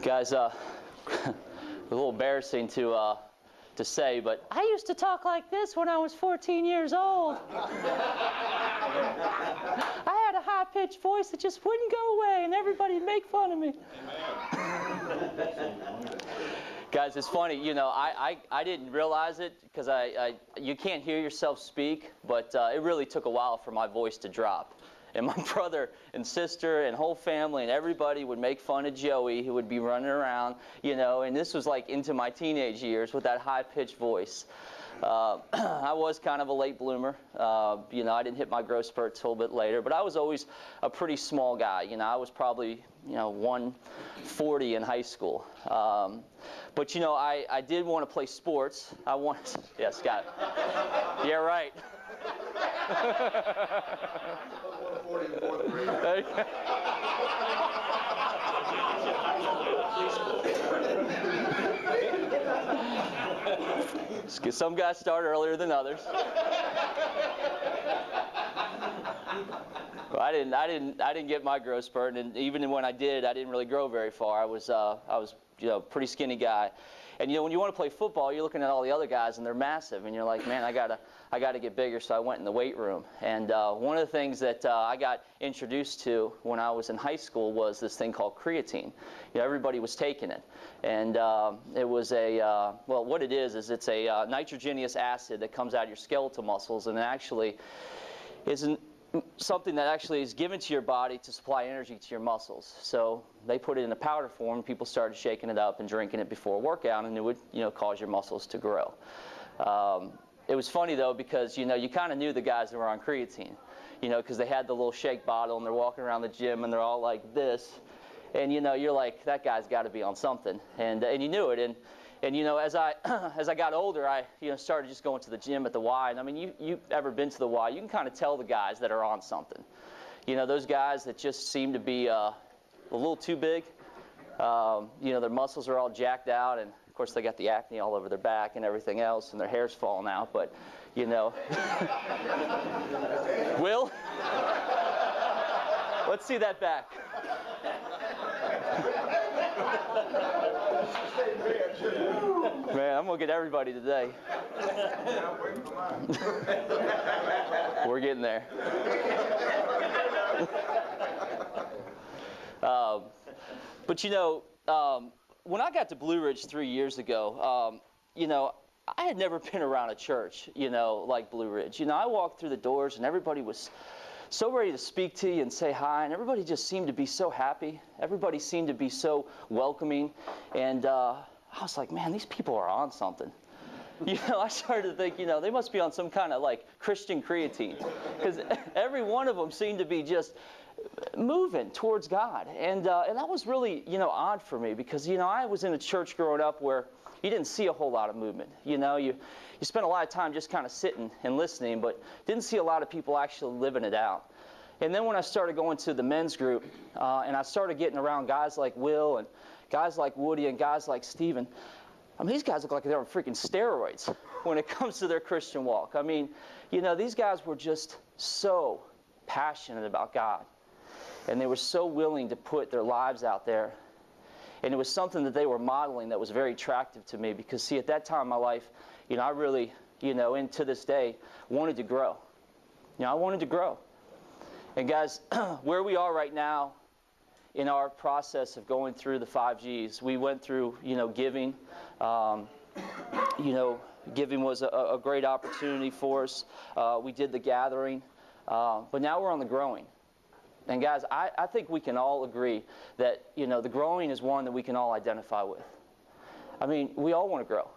Guys, a little embarrassing to say, but I used to talk like this when I was 14 years old. I had a high-pitched voice that just wouldn't go away, and everybody'd make fun of me. Guys, it's funny, you know, I didn't realize it because you can't hear yourself speak, but it really took a while for my voice to drop. And my brother and sister and whole family and everybody would make fun of Joey, who would be running around, you know, and this was like into my teenage years with that high-pitched voice. I was kind of a late bloomer. You know, I didn't hit my growth spurt till a bit later, but I was always a pretty small guy. You know, I was probably, 140 in high school. But, you know, I did want to play sports. Yeah, Scott. Yeah, right. Some guys start earlier than others. Well, I didn't get my growth spurt, and even when I did, I didn't really grow very far. I was pretty skinny guy. And you know, when you want to play football, you're looking at all the other guys, and they're massive, and you're like, man, I gotta get bigger. So I went in the weight room, and one of the things that I got introduced to when I was in high school was this thing called creatine. You know, everybody was taking it, and it was well, what it is it's a nitrogenous acid that comes out of your skeletal muscles, and it actually isn't something that actually is given to your body to supply energy to your muscles. So they put it in a powder form. People started shaking it up and drinking it before a workout, and it would, cause your muscles to grow. It was funny though, because you kind of knew the guys that were on creatine, because they had the little shake bottle and they're walking around the gym and they're all like this, and you're like, that guy's got to be on something, and you knew it. And as I got older, I started just going to the gym at the Y. And I mean, you ever been to the Y? You can kind of tell the guys that are on something. Those guys that just seem to be a little too big. Their muscles are all jacked out, and of course they got the acne all over their back and everything else, and their hair's falling out. But Will, let's see that back. Man, I'm going to get everybody today. We're getting there. But when I got to Blue Ridge 3 years ago, I had never been around a church, like Blue Ridge. I walked through the doors and everybody was so ready to speak to you and say hi, and everybody just seemed to be so happy. Everybody seemed to be so welcoming, and I was like, man, these people are on something. I started to think, they must be on some kind of like Christian creatine, because every one of them seemed to be just moving towards God, and that was really, odd for me, because I was in a church growing up where you didn't see a whole lot of movement. You spent a lot of time just kind of sitting and listening, but didn't see a lot of people actually living it out. And then when I started going to the men's group, and I started getting around guys like Will and guys like Woody and guys like Steven, I mean, these guys look like they're on freaking steroids when it comes to their Christian walk. I mean, these guys were just so passionate about God, and they were so willing to put their lives out there. And it was something that they were modeling that was very attractive to me, because, see, at that time in my life, I really, and to this day, wanted to grow. I wanted to grow. And guys, where we are right now in our process of going through the 5 Gs, we went through, giving. Giving was a great opportunity for us. We did the gathering. But now we're on the growing. And guys, I think we can all agree that, the growing is one that we can all identify with. I mean, we all want to grow.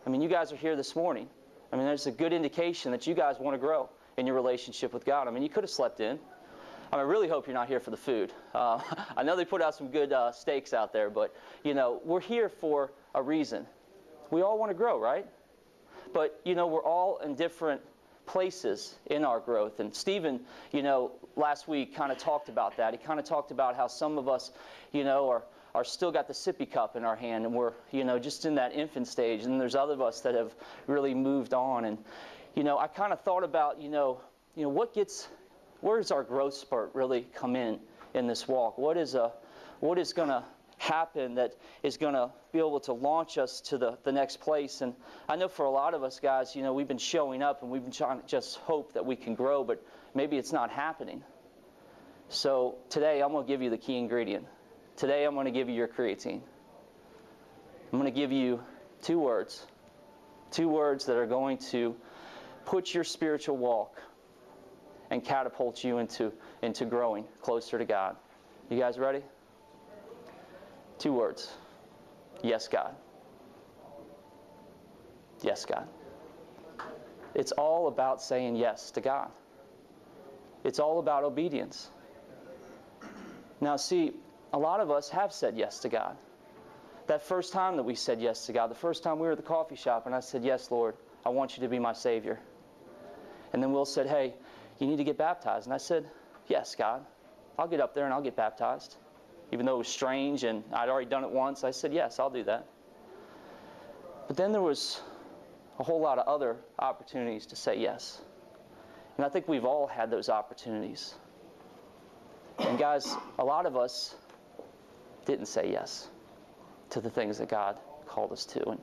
I mean, you guys are here this morning. I mean, there's a good indication that you guys want to grow in your relationship with God. I mean, you could have slept in. I really hope you're not here for the food. I know they put out some good steaks out there, but, we're here for a reason. We all want to grow, right? But, we're all in different places in our growth. And Stephen, last week kind of talked about that. He kind of talked about how some of us, are still got the sippy cup in our hand, and we're, just in that infant stage. And there's other of us that have really moved on. And, I kind of thought about, where does our growth spurt really come in this walk? What is going to happen that is going to be able to launch us to the next place. And I know for a lot of us guys, we've been showing up and we've been trying to just hope that we can grow, but maybe it's not happening. So today I'm going to give you the key ingredient. Today I'm going to give you your creatine. I'm going to give you 2 words. 2 words that are going to put your spiritual walk and catapult you into growing closer to God. You guys ready? 2 words. Yes, God. Yes, God. It's all about saying yes to God. It's all about obedience. Now, see, a lot of us have said yes to God. That first time that we said yes to God, the first time we were at the coffee shop and I said, yes, Lord, I want you to be my Savior. And then Will said, hey, you need to get baptized. And I said, yes, God, I'll get up there and I'll get baptized. Even though it was strange and I'd already done it once, I said, yes, I'll do that. But then there was a whole lot of other opportunities to say yes. And I think we've all had those opportunities. And guys, a lot of us didn't say yes to the things that God called us to. And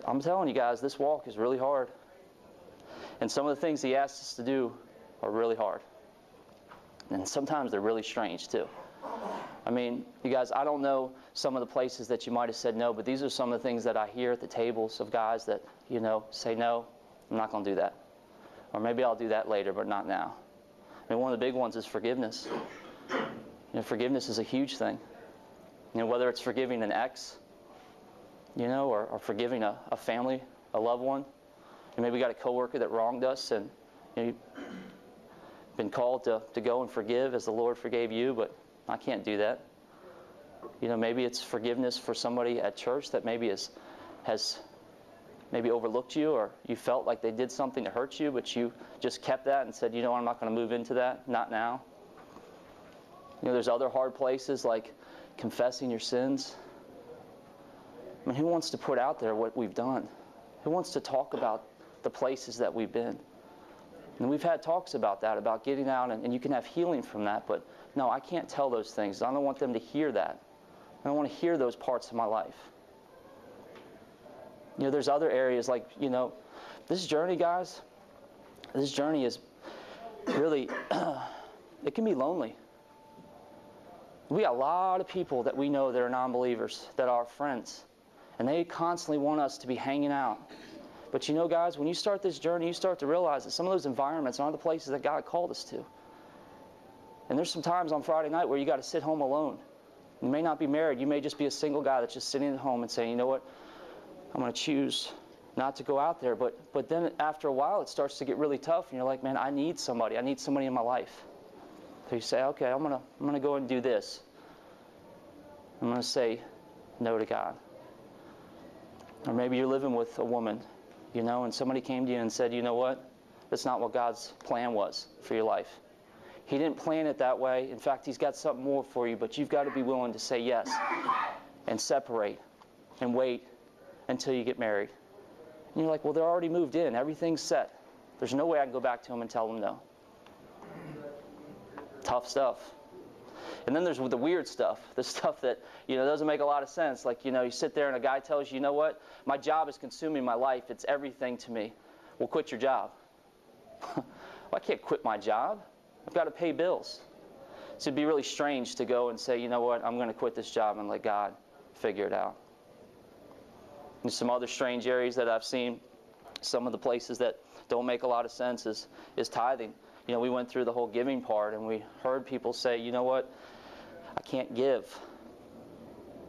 I'm telling you guys, this walk is really hard. And some of the things He asks us to do are really hard. And sometimes they're really strange too. I mean, you guys, I don't know some of the places that you might have said no, but these are some of the things that I hear at the tables of guys that, say no, I'm not going to do that. Or maybe I'll do that later, but not now. I mean, one of the big ones is forgiveness. Forgiveness is a huge thing. Whether it's forgiving an ex, or forgiving a family, a loved one. And maybe we got a coworker that wronged us and you've been called to go and forgive as the Lord forgave you, but I can't do that. Maybe it's forgiveness for somebody at church that maybe has maybe overlooked you, or you felt like they did something to hurt you, but you just kept that and said, I'm not going to move into that, not now. There's other hard places like confessing your sins. I mean, who wants to put out there what we've done? Who wants to talk about the places that we've been? And we've had talks about that, about getting out, and you can have healing from that, but no, I can't tell those things. I don't want them to hear that. I don't want to hear those parts of my life. There's other areas like, this journey, guys, this journey is really, it can be lonely. We got a lot of people that we know that are non-believers, that are friends, and they constantly want us to be hanging out. But guys, when you start this journey, you start to realize that some of those environments aren't the places that God called us to. And there's some times on Friday night where you got to sit home alone. You may not be married. You may just be a single guy that's just sitting at home and saying, you know what, I'm going to choose not to go out there. But then after a while, it starts to get really tough, and you're like, man, I need somebody. I need somebody in my life. So you say, okay, I'm gonna go and do this. I'm going to say no to God. Or maybe you're living with a woman, and somebody came to you and said, you know what, that's not what God's plan was for your life. He didn't plan it that way. In fact, He's got something more for you, but you've got to be willing to say yes and separate and wait until you get married. And you're like, well, they're already moved in. Everything's set. There's no way I can go back to them and tell them no. Tough stuff. And then there's the weird stuff, the stuff that, doesn't make a lot of sense. Like, you sit there and a guy tells you, you know what, my job is consuming my life. It's everything to me. Well, quit your job. Well, I can't quit my job. I've got to pay bills. So it'd be really strange to go and say, you know what, I'm going to quit this job and let God figure it out. And some other strange areas that I've seen, some of the places that don't make a lot of sense is tithing. We went through the whole giving part, and we heard people say, you know what, I can't give.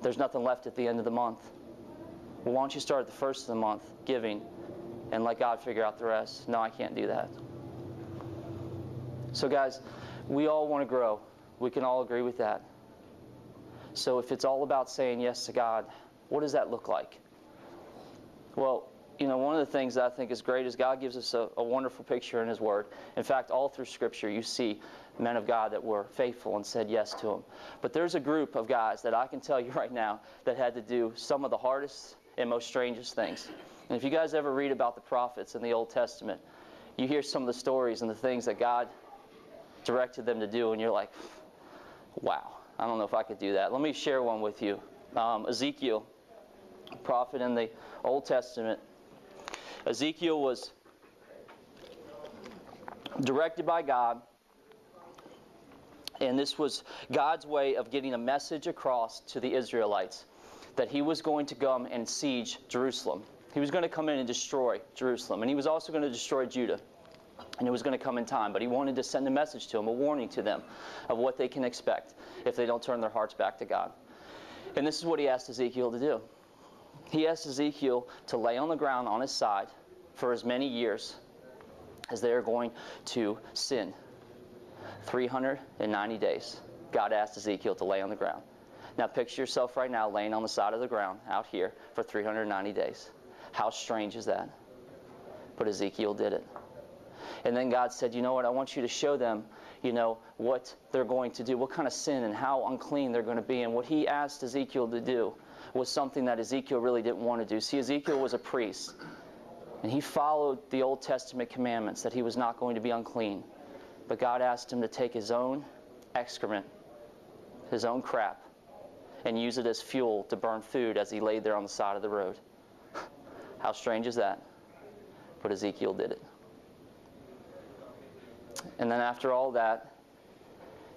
There's nothing left at the end of the month. Well, why don't you start at the first of the month giving and let God figure out the rest? No, I can't do that. So guys, we all want to grow. We can all agree with that. So if it's all about saying yes to God, what does that look like? Well, one of the things that I think is great is God gives us a wonderful picture in His Word. In fact, all through Scripture, you see men of God that were faithful and said yes to Him. But there's a group of guys that I can tell you right now that had to do some of the hardest and most strangest things. And if you guys ever read about the prophets in the Old Testament, you hear some of the stories and the things that God directed them to do, and you're like, wow. I don't know if I could do that. Let me share one with you. Ezekiel, a prophet in the Old Testament. Ezekiel was directed by God, and this was God's way of getting a message across to the Israelites that he was going to come and siege Jerusalem. He was going to come in and destroy Jerusalem, and he was also going to destroy Judah. And it was going to come in time, but he wanted to send a message to them, a warning to them of what they can expect if they don't turn their hearts back to God. And this is what he asked Ezekiel to do. He asked Ezekiel to lay on the ground on his side for as many years as they are going to sin. 390 days. God asked Ezekiel to lay on the ground. Now picture yourself right now laying on the side of the ground out here for 390 days. How strange is that? But Ezekiel did it. And then God said, you know what, I want you to show them, what they're going to do, what kind of sin and how unclean they're going to be. And what he asked Ezekiel to do was something that Ezekiel really didn't want to do. See, Ezekiel was a priest, and he followed the Old Testament commandments that he was not going to be unclean. But God asked him to take his own excrement, his own crap, and use it as fuel to burn food as he laid there on the side of the road. How strange is that? But Ezekiel did it. And then after all that,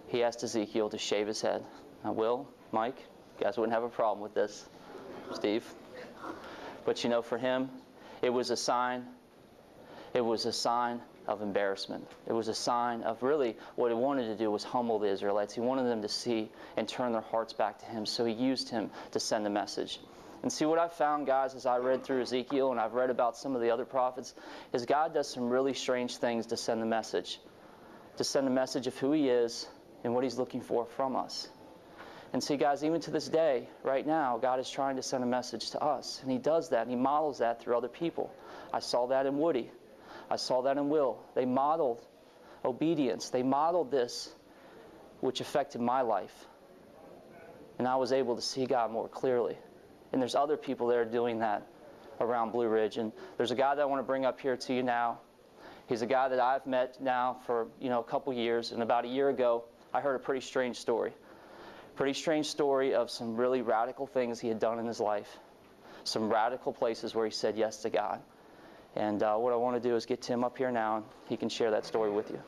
he asked Ezekiel to shave his head. Now, Will, Mike, you guys wouldn't have a problem with this. Steve. But for him, it was a sign. It was a sign of embarrassment. It was a sign of really what he wanted to do was humble the Israelites. He wanted them to see and turn their hearts back to him. So he used him to send a message. And see, what I found, guys, as I read through Ezekiel and I've read about some of the other prophets, is God does some really strange things to send the message. To send a message of who he is and what he's looking for from us. And see, guys, even to this day, right now, God is trying to send a message to us. And he does that, and he models that through other people. I saw that in Woody. I saw that in Will. They modeled obedience. They modeled this, which affected my life. And I was able to see God more clearly. And there's other people that are doing that around Blue Ridge. And there's a guy that I want to bring up here to you now. He's a guy that I've met now for, a couple years. And about a year ago, I heard a pretty strange story. Pretty strange story of some really radical things he had done in his life. Some radical places where he said yes to God. And what I want to do is get Tim up here now, and he can share that story with you.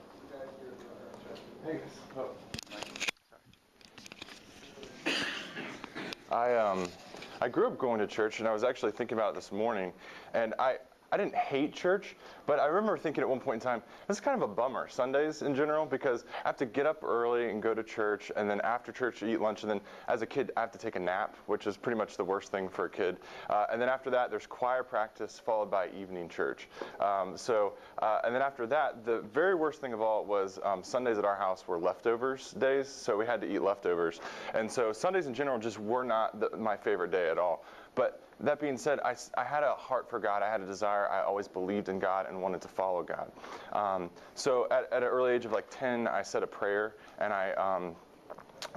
I grew up going to church, and I was actually thinking about it this morning, and I didn't hate church, but I remember thinking at one point in time, this is kind of a bummer, Sundays in general, because I have to get up early and go to church, and then after church eat lunch, and then as a kid I have to take a nap, which is pretty much the worst thing for a kid. And then after that there's choir practice followed by evening church. And then after that, the very worst thing of all was Sundays at our house were leftovers days, so we had to eat leftovers. And so Sundays in general just were not my favorite day at all. But that being said, I had a heart for God. I had a desire. I always believed in God and wanted to follow God. So at an early age of like 10, I said a prayer, and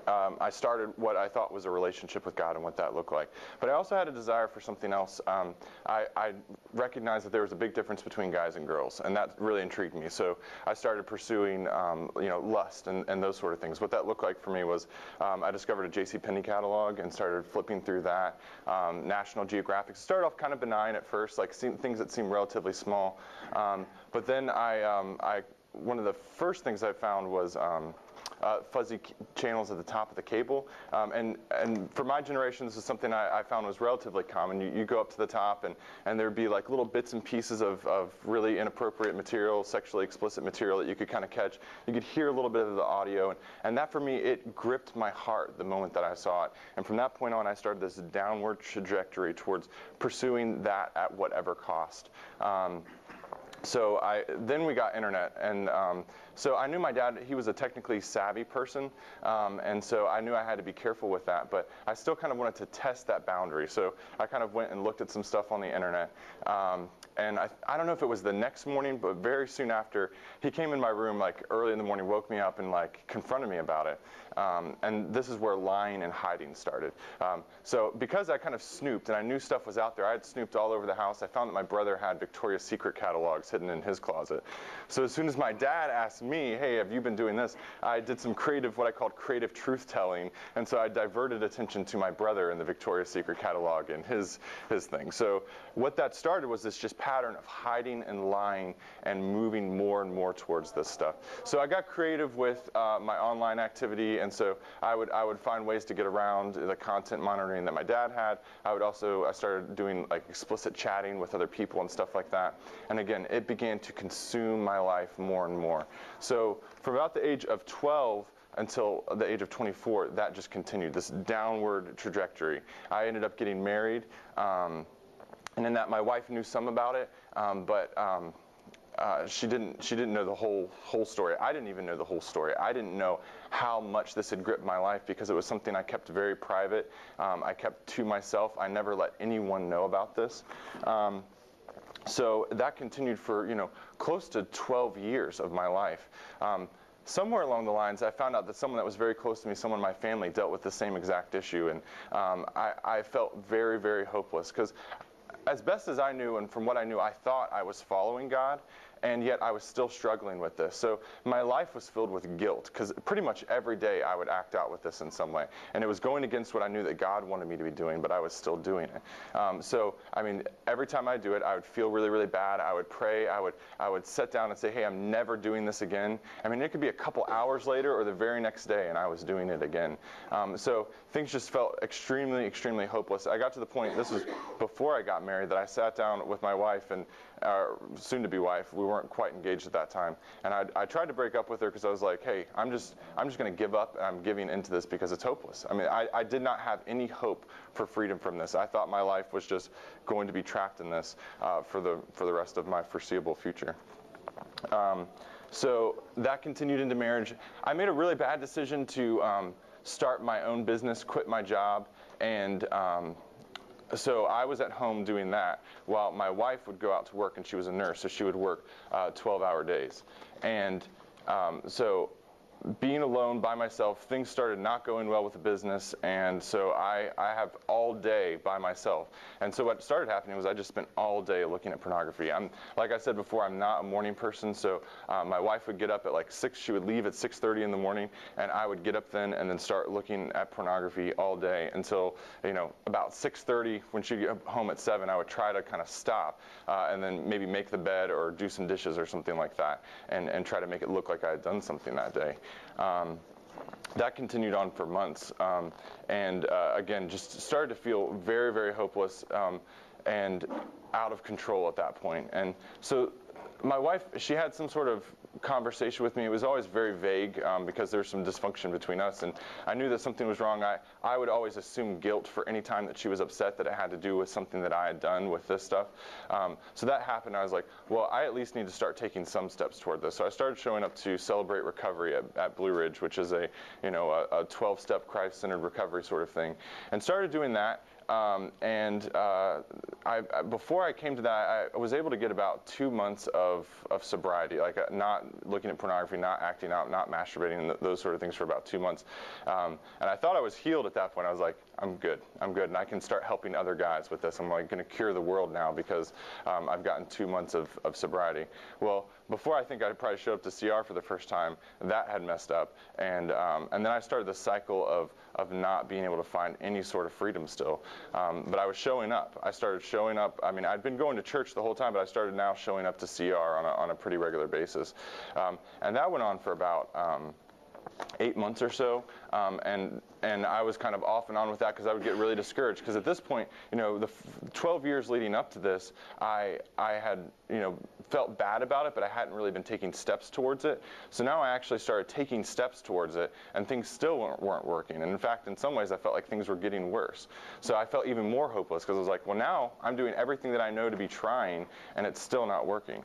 I started what I thought was a relationship with God and what that looked like. But I also had a desire for something else. I recognized that there was a big difference between guys and girls, and that really intrigued me. So I started pursuing, lust and those sort of things. What that looked like for me was I discovered a JCPenney catalog and started flipping through that. National Geographic. It started off kind of benign at first, like things that seemed relatively small. But then one of the first things I found was fuzzy channels at the top of the cable. And for my generation, this is something I found was relatively common. You go up to the top, and there'd be like little bits and pieces of really inappropriate material, sexually explicit material that you could kind of catch. You could hear a little bit of the audio. And that, for me, it gripped my heart the moment that I saw it. And from that point on, I started this downward trajectory towards pursuing that at whatever cost. So then we got internet, and so I knew my dad, he was a technically savvy person, and so I knew I had to be careful with that, but I still kind of wanted to test that boundary. So I kind of went and looked at some stuff on the internet, And I don't know if it was the next morning, but very soon after, he came in my room like early in the morning, woke me up, and like confronted me about it. And this is where lying and hiding started. So because I kind of snooped and I knew stuff was out there, I had snooped all over the house. I found that my brother had Victoria's Secret catalogs hidden in his closet. So as soon as my dad asked me, hey, have you been doing this? I did some creative, what I called creative truth-telling. And so I diverted attention to my brother in the Victoria's Secret catalog and his thing. So what that started was this just pattern of hiding and lying and moving more and more towards this stuff. So I got creative with my online activity, and so I would find ways to get around the content monitoring that my dad had. I started doing like explicit chatting with other people and stuff like that. And again, it began to consume my life more and more. So from about the age of 12 until the age of 24, that just continued, this downward trajectory. I ended up getting married, and in that my wife knew some about it, but she didn't know the whole story. I didn't even know the whole story. I didn't know how much this had gripped my life because it was something I kept very private. I kept to myself. I never let anyone know about this. So that continued for close to 12 years of my life. Somewhere along the lines, I found out that someone that was very close to me, someone in my family, dealt with the same exact issue, and I felt very, very hopeless because as best as I knew and from what I knew, I thought I was following God, and yet I was still struggling with this. So my life was filled with guilt because pretty much every day I would act out with this in some way. And it was going against what I knew that God wanted me to be doing, but I was still doing it. So, I mean, every time I do it, I would feel really, really bad. I would pray. I would sit down and say, hey, I'm never doing this again. I mean, it could be a couple hours later or the very next day, and I was doing it again. So things just felt extremely, extremely hopeless. I got to the point, this was before I got married, that I sat down with my wife and soon-to-be wife. We weren't quite engaged at that time, and I tried to break up with her because I was like, hey, I'm just going to give up, and I'm giving into this because it's hopeless. I mean, I did not have any hope for freedom from this. I thought my life was just going to be trapped in this for the rest of my foreseeable future. So that continued into marriage. I made a really bad decision to start my own business, quit my job, and so I was at home doing that while my wife would go out to work, and she was a nurse, so she would work 12-hour days. And so being alone by myself, things started not going well with the business, and so I have all day by myself. And so what started happening was I just spent all day looking at pornography. Like I said before, I'm not a morning person, so my wife would get up at like 6, she would leave at 6:30 in the morning, and I would get up then and then start looking at pornography all day until, about 6:30, when she'd get home at 7, I would try to kind of stop and then maybe make the bed or do some dishes or something like that, and try to make it look like I had done something that day. That continued on for months, and again, just started to feel very, very hopeless and out of control at that point. And so my wife, she had some sort of conversation with me. It was always very vague because there was some dysfunction between us, and I knew that something was wrong. I would always assume guilt for any time that she was upset that it had to do with something that I had done with this stuff. So that happened. I was like, well, I at least need to start taking some steps toward this. So I started showing up to Celebrate Recovery at Blue Ridge, which is a 12-step Christ-centered recovery sort of thing, and started doing that. Before I came to that, I was able to get about 2 months of sobriety, like not looking at pornography, not acting out, not masturbating, those sort of things for about 2 months. And I thought I was healed at that point. I was like, I'm good, and I can start helping other guys with this. I'm like going to cure the world now because I've gotten 2 months of sobriety. Well, before I think I probably showed up to CR for the first time, that had messed up, and then I started the cycle of not being able to find any sort of freedom still. But I was showing up. I started showing up. I mean, I'd been going to church the whole time, but I started now showing up to CR on a pretty regular basis. And that went on for about 8 months or so, and I was kind of off and on with that because I would get really discouraged because at this point, the 12 years leading up to this, I had felt bad about it, but I hadn't really been taking steps towards it. So now I actually started taking steps towards it, and things still weren't working. And in fact, in some ways, I felt like things were getting worse. So I felt even more hopeless because I was like, well, now I'm doing everything that I know to be trying, and it's still not working.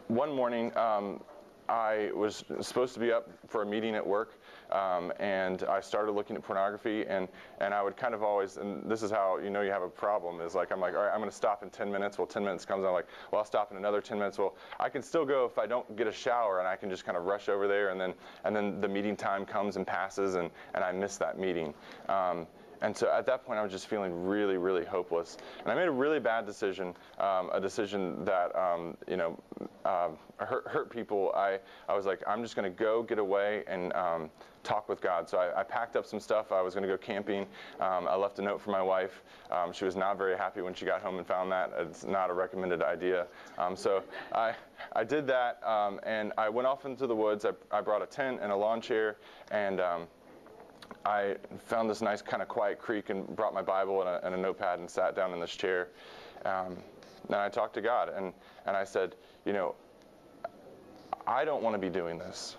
One morning, I was supposed to be up for a meeting at work, and I started looking at pornography, and I would kind of always, and this is how you know you have a problem, is like, I'm like, all right, I'm going to stop in 10 minutes. Well, 10 minutes comes, I'm like, well, I'll stop in another 10 minutes. Well, I can still go if I don't get a shower, and I can just kind of rush over there, and then the meeting time comes and passes, and I miss that meeting. And so at that point, I was just feeling really, really hopeless. And I made a really bad decision, a decision that hurt people. I was like, I'm just going to go get away and talk with God. So I packed up some stuff. I was going to go camping. I left a note for my wife. She was not very happy when she got home and found that. It's not a recommended idea. So I did that, and I went off into the woods. I brought a tent and a lawn chair, and I found this nice kind of quiet creek and brought my Bible and a notepad and sat down in this chair. And I talked to God, and I said, I don't want to be doing this.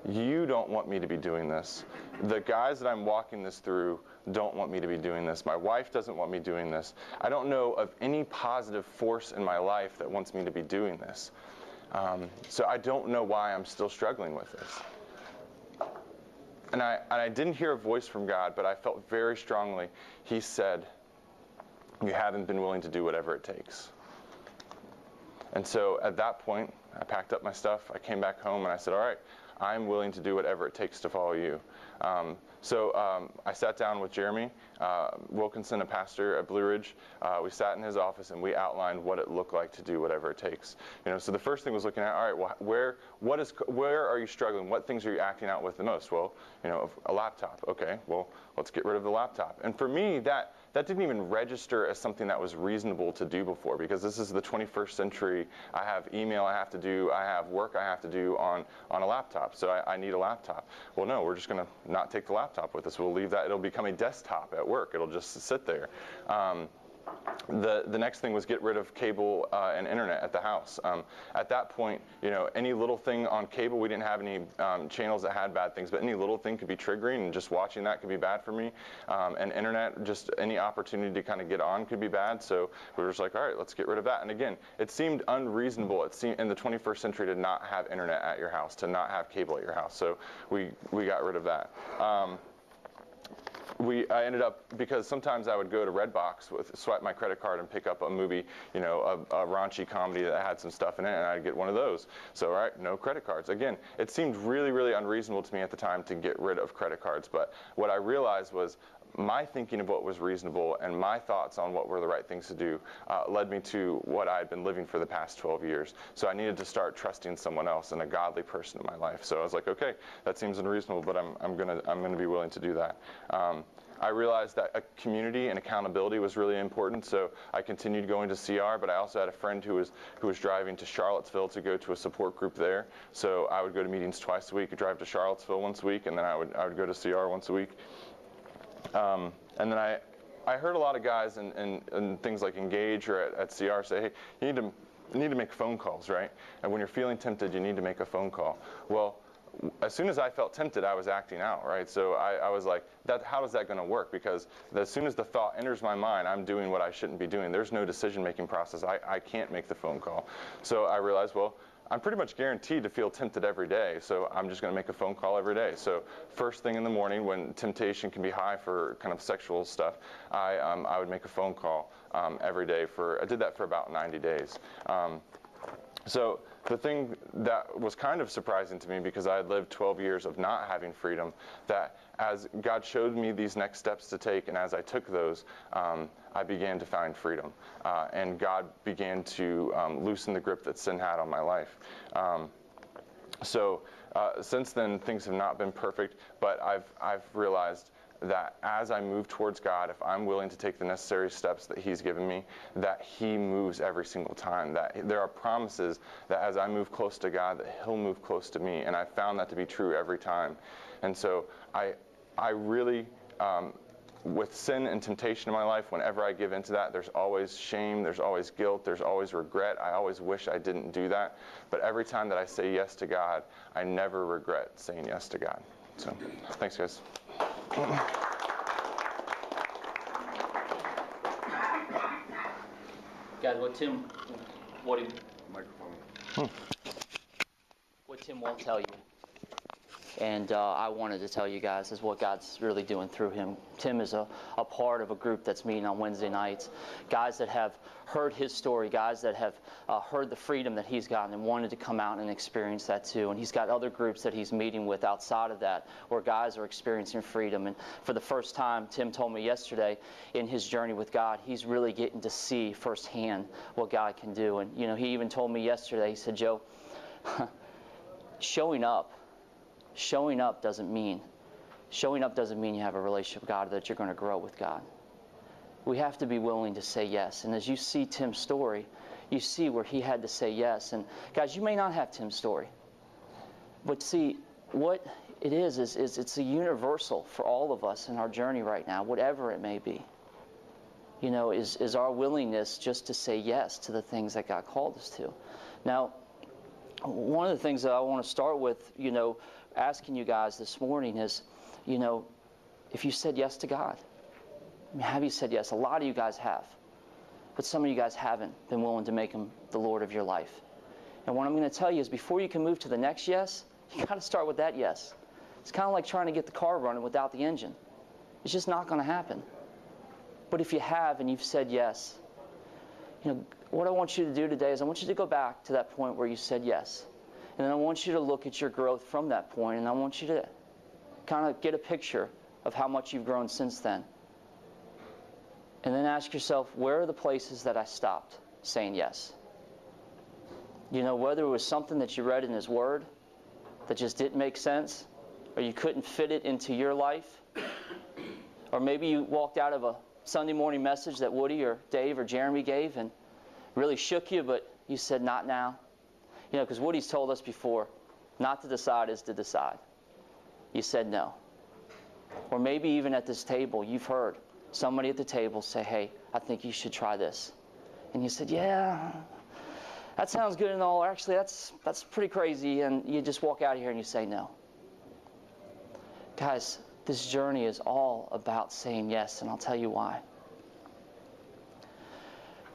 You don't want me to be doing this. The guys that I'm walking this through don't want me to be doing this. My wife doesn't want me doing this. I don't know of any positive force in my life that wants me to be doing this. So I don't know why I'm still struggling with this. And I didn't hear a voice from God, but I felt very strongly. He said, you haven't been willing to do whatever it takes. And so at that point, I packed up my stuff. I came back home, and I said, all right, I'm willing to do whatever it takes to follow you. So I sat down with Jeremy Wilkinson, a pastor at Blue Ridge. We sat in his office, and we outlined what it looked like to do whatever it takes. So the first thing was looking at, all right, well, where are you struggling? What things are you acting out with the most? Well, a laptop. Okay, well, let's get rid of the laptop. And for me, that didn't even register as something that was reasonable to do before, because this is the 21st century. I have email I have to do. I have work I have to do on a laptop, so I need a laptop. Well, no, we're just going to not take the laptop with us. We'll leave that. It'll become a desktop at work. It'll just sit there. The next thing was get rid of cable and internet at the house. At that point, any little thing on cable, we didn't have any channels that had bad things, but any little thing could be triggering, and just watching that could be bad for me. And internet, just any opportunity to kind of get on could be bad. So we were just like, all right, let's get rid of that. And again, it seemed unreasonable. It seemed in the 21st century to not have internet at your house, to not have cable at your house. So we got rid of that. I ended up, because sometimes I would go to Redbox, swipe my credit card and pick up a movie, a raunchy comedy that had some stuff in it, and I'd get one of those. So, all right, no credit cards. Again, it seemed really, really unreasonable to me at the time to get rid of credit cards. But what I realized was my thinking of what was reasonable and my thoughts on what were the right things to do led me to what I had been living for the past 12 years. So I needed to start trusting someone else and a godly person in my life. So I was like, okay, that seems unreasonable, but I'm gonna be willing to do that. I realized that a community and accountability was really important, so I continued going to CR, but I also had a friend who was driving to Charlottesville to go to a support group there. So I would go to meetings twice a week, drive to Charlottesville once a week, and then I would go to CR once a week. And then I heard a lot of guys in things like Engage or at CR say, hey, you need to make phone calls, right? And when you're feeling tempted, you need to make a phone call. Well, as soon as I felt tempted, I was acting out, right? So I was like, how is that going to work? Because as soon as the thought enters my mind, I'm doing what I shouldn't be doing. There's no decision-making process. I can't make the phone call. So I realized, well, I'm pretty much guaranteed to feel tempted every day, so I'm just going to make a phone call every day. So first thing in the morning, when temptation can be high for kind of sexual stuff, I would make a phone call every day. I did that for about 90 days. So the thing that was kind of surprising to me, because I had lived 12 years of not having freedom, that as God showed me these next steps to take, and as I took those, I began to find freedom. And God began to loosen the grip that sin had on my life. So since then, things have not been perfect, but I've realized that as I move towards God, if I'm willing to take the necessary steps that He's given me, that He moves every single time. That there are promises that as I move close to God, that He'll move close to me. And I found that to be true every time. And so I really, with sin and temptation in my life, whenever I give into that, there's always shame, there's always guilt, there's always regret. I always wish I didn't do that. But every time that I say yes to God, I never regret saying yes to God. So thanks, guys. Guys, what Tim won't tell you. And I wanted to tell you guys is what God's really doing through him. Tim is a part of a group that's meeting on Wednesday nights. Guys that have heard his story, guys that have heard the freedom that he's gotten and wanted to come out and experience that too. And he's got other groups that he's meeting with outside of that where guys are experiencing freedom. And for the first time, Tim told me yesterday in his journey with God, he's really getting to see firsthand what God can do. And, you know, he even told me yesterday, he said, Joe, showing up doesn't mean you have a relationship with God, that you're going to grow with God. We have to be willing to say yes. And as you see Tim's story, you see where he had to say yes. And guys, you may not have Tim's story. But see, what it is it's a universal for all of us in our journey right now, whatever it may be. You know, is our willingness just to say yes to the things that God called us to. Now, one of the things that I want to start with, you know, asking you guys this morning is, you know, if you said yes to God. I mean, have you said yes? A lot of you guys have. But some of you guys haven't been willing to make him the Lord of your life. And what I'm going to tell you is before you can move to the next yes, you got to start with that yes. It's kind of like trying to get the car running without the engine. It's just not going to happen. But if you have and you've said yes, you know, what I want you to do today is I want you to go back to that point where you said yes. And then I want you to look at your growth from that point, and I want you to kind of get a picture of how much you've grown since then. And then ask yourself, where are the places that I stopped saying yes? You know, whether it was something that you read in His Word that just didn't make sense, or you couldn't fit it into your life, or maybe you walked out of a Sunday morning message that Woody or Dave or Jeremy gave and really shook you, but you said, not now. You know, because Woody's told us before, not to decide is to decide. You said no. Or maybe even at this table, you've heard somebody at the table say, hey, I think you should try this. And you said, yeah, that sounds good and all. Actually, that's pretty crazy. And you just walk out of here and you say no. Guys, this journey is all about saying yes, and I'll tell you why.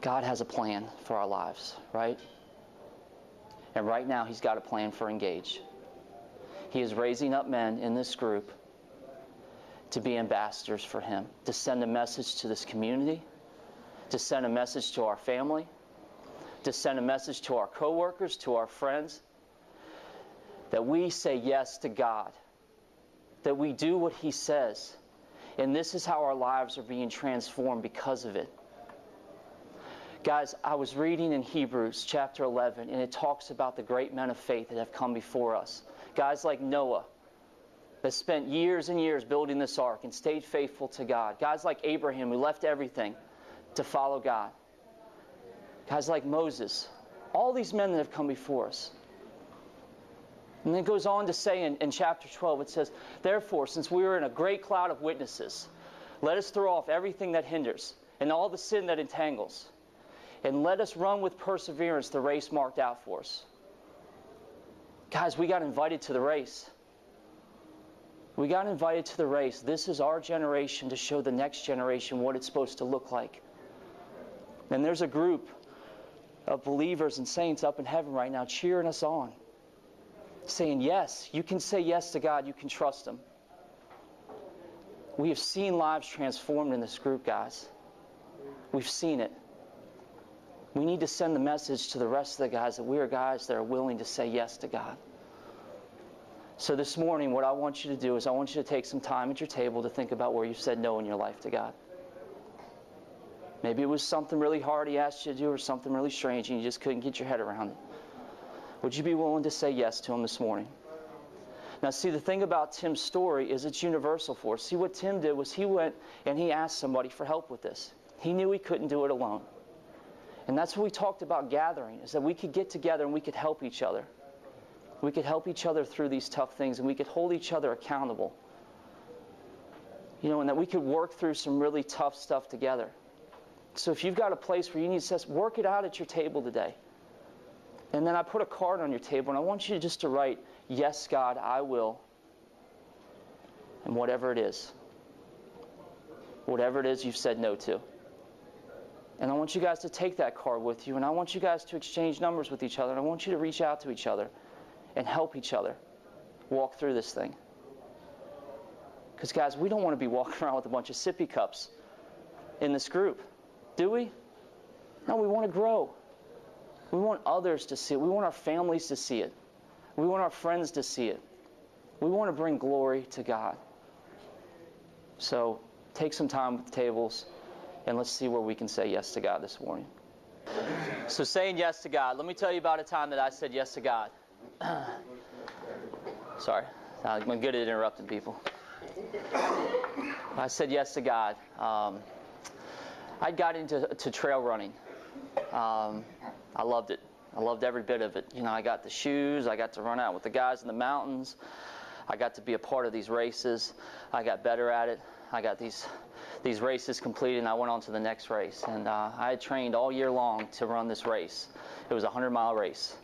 God has a plan for our lives, right? And right now, He's got a plan for Engage. He is raising up men in this group to be ambassadors for Him, to send a message to this community, to send a message to our family, to send a message to our coworkers, to our friends, that we say yes to God, that we do what He says. And this is how our lives are being transformed because of it. Guys, I was reading in Hebrews chapter 11, and it talks about the great men of faith that have come before us. Guys like Noah, that spent years and years building this ark and stayed faithful to God. Guys like Abraham, who left everything to follow God. Guys like Moses. All these men that have come before us. And then it goes on to say in chapter 12, it says, therefore, since we are in a great cloud of witnesses, let us throw off everything that hinders and all the sin that entangles. And let us run with perseverance the race marked out for us. Guys, we got invited to the race. We got invited to the race. This is our generation to show the next generation what it's supposed to look like. And there's a group of believers and saints up in heaven right now cheering us on. Saying, yes, you can say yes to God. You can trust Him. We have seen lives transformed in this group, guys. We've seen it. We need to send the message to the rest of the guys that we are guys that are willing to say yes to God. So this morning, what I want you to do is I want you to take some time at your table to think about where you've said no in your life to God. Maybe it was something really hard He asked you to do or something really strange and you just couldn't get your head around it. Would you be willing to say yes to Him this morning? Now, see, the thing about Tim's story is it's universal for us. See, what Tim did was he went and he asked somebody for help with this. He knew he couldn't do it alone. And that's what we talked about gathering, is that we could get together and we could help each other. We could help each other through these tough things, and we could hold each other accountable. You know, and that we could work through some really tough stuff together. So if you've got a place where you need to work it out at your table today. And then I put a card on your table, and I want you just to write, yes, God, I will. And whatever it is. Whatever it is you've said no to. And I want you guys to take that card with you, and I want you guys to exchange numbers with each other, and I want you to reach out to each other and help each other walk through this thing. Because, guys, we don't want to be walking around with a bunch of sippy cups in this group, do we? No, we want to grow. We want others to see it. We want our families to see it. We want our friends to see it. We want to bring glory to God. So take some time with the tables, and let's see where we can say yes to God this morning. So saying yes to God. Let me tell you about a time that I said yes to God. Sorry, I'm good at interrupting people. I said yes to God. I got into trail running. I loved it. I loved every bit of it. You know, I got the shoes. I got to run out with the guys in the mountains. I got to be a part of these races. I got better at it. I got these races completed, and I went on to the next race. And I had trained all year long to run this race. It was a 100-mile race.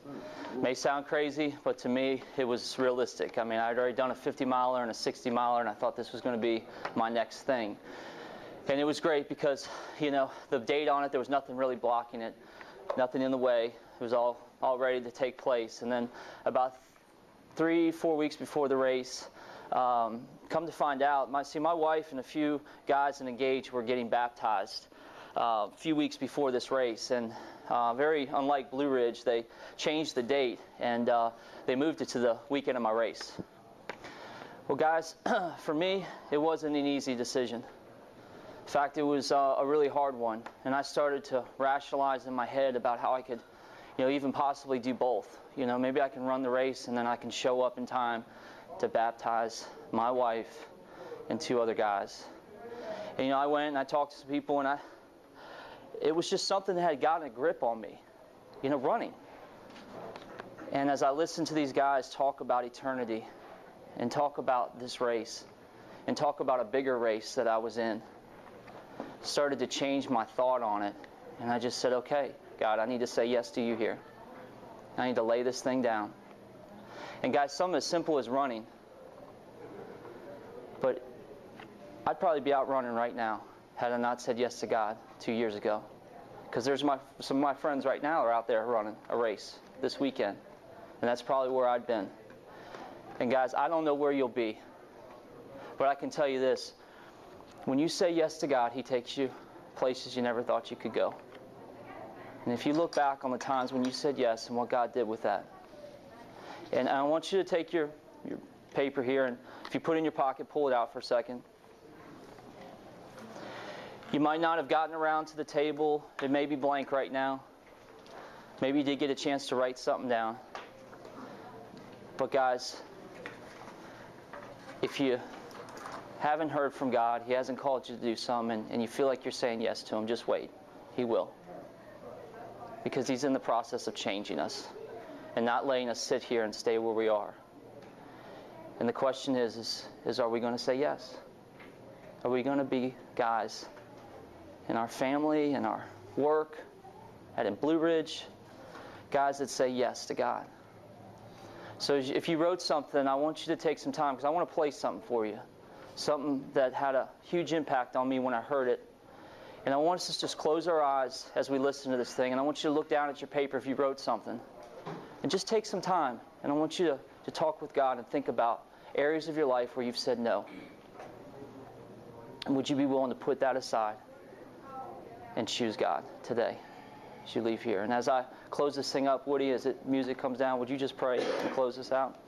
May sound crazy, but to me, it was realistic. I mean, I'd already done a 50-miler and a 60-miler, and I thought this was going to be my next thing. And it was great because, you know, the date on it, there was nothing really blocking it, nothing in the way. It was all ready to take place. And then about 3-4 weeks before the race, come to find out, my wife and a few guys in Engage were getting baptized a few weeks before this race. And very unlike Blue Ridge, they changed the date, and they moved it to the weekend of my race. Well, guys, for me, it wasn't an easy decision. In fact, it was a really hard one, and I started to rationalize in my head about how I could, you know, even possibly do both. You know, maybe I can run the race, and then I can show up in time to baptize my wife and 2 other guys. And, you know, I went and I talked to some people, and it was just something that had gotten a grip on me, you know, running. And as I listened to these guys talk about eternity and talk about this race and talk about a bigger race that I was in, started to change my thought on it. And I just said, okay, God, I need to say yes to you here. I need to lay this thing down. And guys, something as simple as running. But I'd probably be out running right now had I not said yes to God 2 years ago. Because there's some of my friends right now are out there running a race this weekend. And that's probably where I'd been. And guys, I don't know where you'll be. But I can tell you this. When you say yes to God, He takes you places you never thought you could go. And if you look back on the times when you said yes and what God did with that. And I want you to take your paper here, and if you put it in your pocket, pull it out for a second. You might not have gotten around to the table. It may be blank right now. Maybe you did get a chance to write something down. But guys, if you haven't heard from God, He hasn't called you to do something, and you feel like you're saying yes to Him, just wait. He will. Because He's in the process of changing us and not letting us sit here and stay where we are. And the question is are we going to say yes? Are we going to be guys in our family, in our work, in Blue Ridge, guys that say yes to God? So if you wrote something, I want you to take some time, because I want to play something for you. Something that had a huge impact on me when I heard it. And I want us to just close our eyes as we listen to this thing. And I want you to look down at your paper if you wrote something. And just take some time. And I want you to talk with God and think about areas of your life where you've said no. And would you be willing to put that aside and choose God today as you leave here? And as I close this thing up, Woody, as music comes down, would you just pray and close this out?